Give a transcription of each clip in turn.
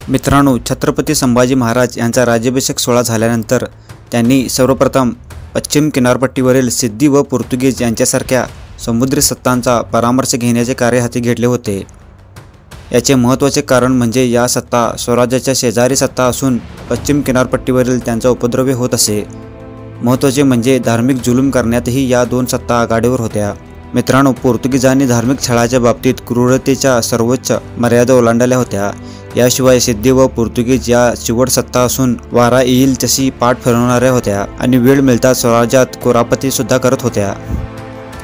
मित्रांनो, छत्रपती संभाजी महाराज यांचा राज्याभिषेक सोहळा झाल्यानंतर त्यांनी सर्वप्रथम पश्चिम किनारपट्टीवरील सिद्धी व पोर्तुगीज यांच्यासारख्या समुद्री सत्तांचा परामर्श घेण्याचे कार्य हाती घेतले होते। याचे महत्त्वाचे कारण म्हणजे या सत्ता स्वराज्याच्या शेजारी सत्ता असून पश्चिम किनारपट्टीवरील त्यांचा उपद्रव होत असे। महत्त्वाचे म्हणजे धार्मिक जुलूम करण्यातही या दोन सत्ता आघाडीवर होत्या। मित्रांनो, पोर्तुगीजांनी धार्मिक छळाच्या बाबतीत क्रूरतेच्या सर्वोच्च मर्यादा ओलांडल्या होत्या। याशिवाय सिद्धी व पोर्तुगीज या चिवट सत्ता असून वारा येईल तशी पाठ फिरवणाऱ्या होत्या आणि वेळ मिळताच स्वराज्यात कुरापती सुद्धा करत होत्या।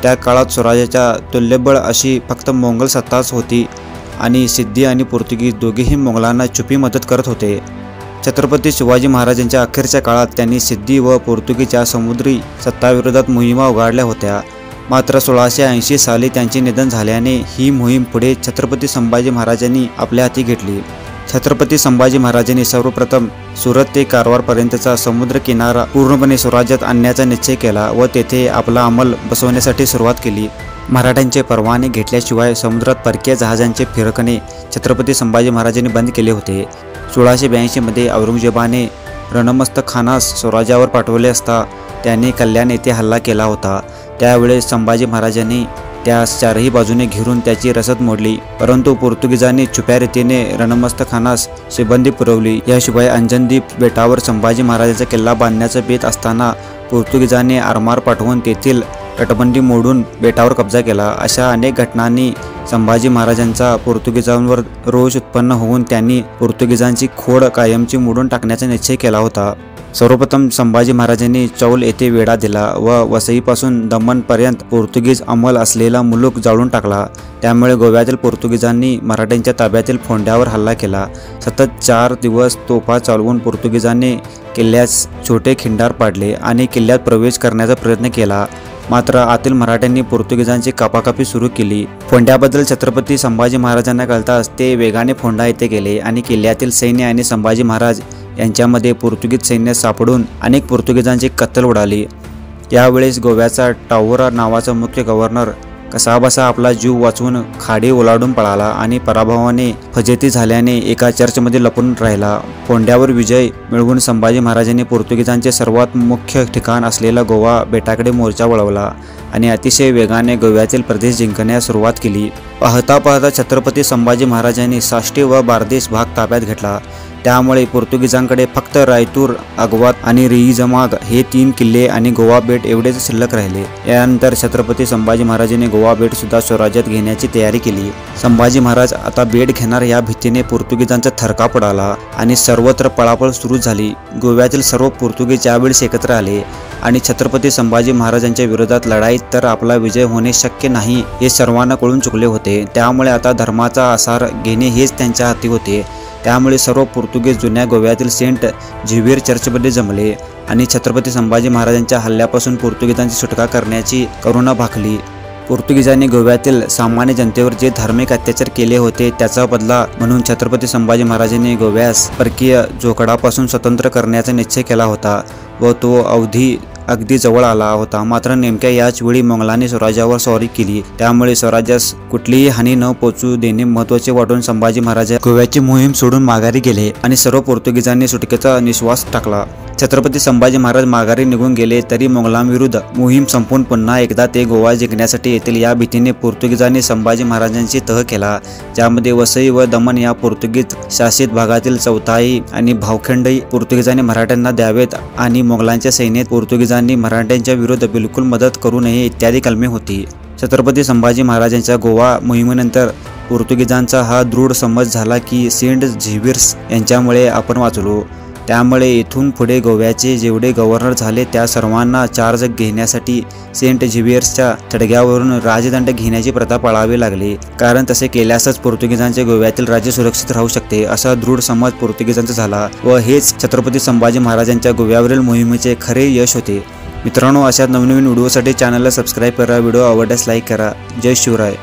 त्या काळात स्वराज्याच्या तुल्यबळ अशी फक्त मोंगल सत्ताच होती आणि सिद्धी आणि पोर्तुगीज दोघेही मोंगलांना छुपी मदत करत होते। छत्रपती शिवाजी महाराजांच्या अखेरच्या काळात त्यांनी सिद्धी व पोर्तुगीज या समुद्री सत्ताविरोधात मोहिमा उघडल्या होत्या। मात्र 1680 साली त्यांचे निधन झाल्याने ही मोहीम पुढे छत्रपती संभाजी महाराजांनी आपल्या हाती घेतली। छत्रपती संभाजी महाराजांनी सर्वप्रथम सुरत ते कारवारपर्यंतचा समुद्र किनारा पूर्णपणे स्वराज्यात आणण्याचा निश्चय केला व तेथे आपला अंमल बसवण्यासाठी सुरुवात केली। मराठ्यांचे परवाने घेतल्याशिवाय समुद्रात परकीय जहाजांचे फिरकणे छत्रपती संभाजी महाराजांनी बंद केले होते। 1682 मध्ये औरंगजेबाने रणमस्तक खानास स्वराज्यावर पाठवले असता त्याने कल्याण येथे हल्ला केला होता। त्यावेळेस संभाजी महाराजांनी त्यास चारही बाजूने घेरून त्याची रसद मोडली, परंतु पोर्तुगीजांनी छुप्या रीतीने रणमस्तक खानास शिबंदी पुरवली। याशिवाय अंजनदीप बेटावर संभाजी महाराजांचा किल्ला बांधण्याचा बेत असताना पोर्तुगीजांनी आरमार पाठवून तेथील तटबंदी मोडून बेटावर कब्जा केला। अशा अनेक घटनांनी संभाजी महाराजांचा पोर्तुगीजांवर रोष उत्पन्न होऊन त्यांनी पोर्तुगीजांची खोड कायमची मोडून टाकण्याचा निश्चय केला होता। सर्वप्रथम संभाजी महाराजांनी चौल येथे वेढा दिला व वसईपासून दमणपर्यंत पोर्तुगीज अंमल असलेला मुलूक जाळून टाकला। त्यामुळे गोव्यातील पोर्तुगीजांनी मराठ्यांच्या ताब्यातील फोंड्यावर हल्ला केला। सतत 4 दिवस तोफा चालवून पोर्तुगीजांनी किल्ल्यास छोटे खिंडार पाडले आणि किल्ल्यात प्रवेश करण्याचा प्रयत्न केला। मात्र आतील मराठ्यांनी पोर्तुगीजांची कापाकापी सुरू केली। फोंड्याबद्दल छत्रपती संभाजी महाराजांना कळताच ते वेगाने फोंडा येथे गेले आणि किल्ल्यातील सैन्य आणि संभाजी महाराज यांच्यामध्ये पोर्तुगीज सैन्य सापडून अनेक पोर्तुगीजांची कत्तल उडाली। यावेळेस गोव्याचा टाओरा नावाचा मुख्य गव्हर्नर कसाबसा आपला जीव वाचवून खाडी ओलांडून पळाला आणि पराभवाने फजिती झाल्याने एका चर्चमध्ये लपून राहिला। फोंड्यावर विजय मिळवून संभाजी महाराजांनी पोर्तुगीजांचे सर्वात मुख्य ठिकाण असलेला गोवा बेटाकडे मोर्चा वळवला आणि अतिशय वेगाने गोव्यातील प्रदेश जिंकण्यास सुरुवात केली। पाहता पाहता छत्रपती संभाजी महाराजांनी साष्टी व बारदेश भाग ताब्यात घेतला। त्यामुळे पोर्तुगीजांकडे फक्त रायतूर, आग्वात आणि रिईजमाग हे 3 किल्ले आणि गोवा बेट एवढेच शिल्लक राहिले। यानंतर छत्रपती संभाजी महाराजांनी गोवा बेट सुद्धा स्वराज्यात घेण्याची तयारी केली। संभाजी महाराज आता बेट घेणार या भीतीने पोर्तुगीजांचा थरकाप उडाला आणि सर्वत्र पळापळ सुरू झाली। गोव्यातील सर्व पोर्तुगीज यावेळेस एकत्र आले आणि छत्रपती संभाजी महाराजांच्या विरोधात लढाईत तर आपला विजय होणे शक्य नाही हे सर्वांना कळून चुकले होते। त्यामुळे आता धर्माचा आसार घेणे हेच त्यांच्या हाती होते। त्यामुळे सर्व पोर्तुगीज जुन्या गोव्यातील सेंट झेवियर चर्चमध्ये जमले आणि छत्रपती संभाजी महाराजांच्या हल्ल्यापासून पोर्तुगीजांची सुटका करण्याची करुणा भाकली। पोर्तुगीजांनी गोव्यातील सामान्य जनतेवर जे धार्मिक अत्याचार केले होते त्याचा बदला म्हणून छत्रपती संभाजी महाराजांनी गोव्यास परकीय जोखडापासून स्वतंत्र करण्याचा निश्चय केला होता व तो अगदी जवळ आला होता। मात्र नेमक्या याच वेळी मोंगलांनी स्वराज्यावर स्वारी केली। त्यामुळे स्वराज्यास कुठलीही हानी न पोचू देणे महत्त्वाचे वाटून संभाजी महाराज गोव्याची मोहीम सोडून माघारी गेले आणि सर्व पोर्तुगीजांनी सुटकेचा निश्वास टाकला। छत्रपती संभाजी महाराज माघारी निघून गेले तरी मोंगलांविरुद्ध मोहीम संपून पुन्हा एकदा ते गोवा जिंकण्यासाठी येतील या भीतीने पोर्तुगीजांनी संभाजी महाराजांची तह केला, ज्यामध्ये वसई व दमण या पोर्तुगीज शासित भागातील चौथाई आणि भावखंडही पोर्तुगीजांनी मराठ्यांना द्यावेत आणि मोंगलांच्या सैन्यात पोर्तुगीजांनी मराठ्यांच्या विरुद्ध बिलकुल मदत करू नये इत्यादी कलमे होती। छत्रपती संभाजी महाराजांच्या गोवा मोहिमेनंतर पोर्तुगीजांचा हा दृढ समज झाला की सेंट झेवियर्स यांच्यामुळे आपण वाचलो। त्यामुळे इथून पुढे गोव्याचे जेवढे गव्हर्नर झाले त्या सर्वांना चार्ज घेण्यासाठी सेंट झेवियर्सच्या थडग्यावरून राजदंड घेण्याची प्रथा पाळावी लागली, कारण तसे केल्यासच पोर्तुगीजांचे गोव्यातील राज्य सुरक्षित राहू शकते असा दृढ समज पोर्तुगीजांचा झाला व हेच छत्रपती संभाजी महाराजांच्या गोव्यावरील मोहिमेचे खरे यश होते। मित्रांनो, अशा नवनवीन व्हिडिओसाठी चॅनलला सबस्क्राईब करा, व्हिडिओ आवडल्यास लाईक करा। जय शिवराय।